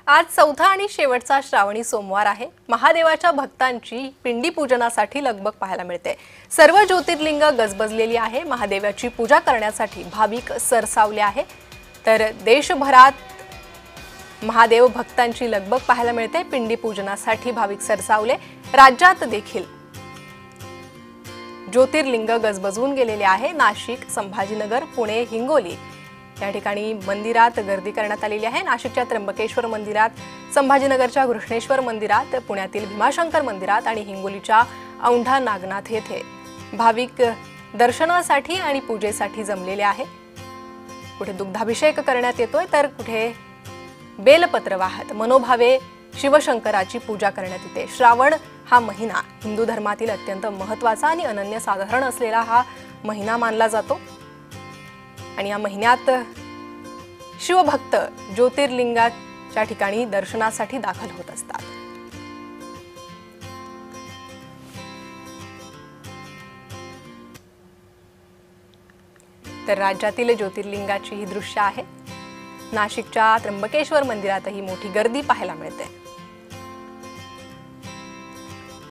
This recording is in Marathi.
आज चौथा आणि शेवटचा श्रावणी सोमवार आहे। महादेवाच्या भक्तांची पिंडी पूजनासाठी लगबग पाहायला मिळते। सर्व ज्योतिर्लिंग गजबजलेली आहे। महादेवाची पूजा करण्यासाठी भाविक सरसावले आहे। तर देशभरात महादेव भक्तांची लगबग पाहायला मिळते। पिंडी पूजनासाठी भाविक सरसावले। राज्यात देखील ज्योतिर्लिंग गजबजून गेलेले आहे। नाशिक, संभाजीनगर, पुणे, हिंगोली या ठिकाणी मंदिरात गर्दी करण्यात आलेली आहे। नाशिकच्या त्र्यंबकेश्वर मंदिरात, संभाजीनगरच्या कृष्णेश्वर मंदिरात, पुण्यातील भीमाशंकर मंदिरात आणि हिंगोलीच्या औंढा नागनाथ येथे भाविक दर्शनासाठी आणि पूजेसाठी जमलेले आहे। कुठे दुग्धाभिषेक करण्यात येतोय तर कुठे बेलपत्र वाहत मनोभावे शिवशंकराची पूजा करण्यात येते। श्रावण हा महिना हिंदू धर्मातील अत्यंत महत्त्वाचा आणि अनन्यसाधारण असलेला हा महिना मानला जातो आणि या महिन्यात शिवभक्त ज्योतिर्लिंगाच्या ठिकाणी दर्शनासाठी दाखल होत असतात। तर राज्यातील ज्योतिर्लिंगाची ही दृश्य आहे। नाशिकच्या त्र्यंबकेश्वर मंदिरातही मोठी गर्दी पाहायला मिळते।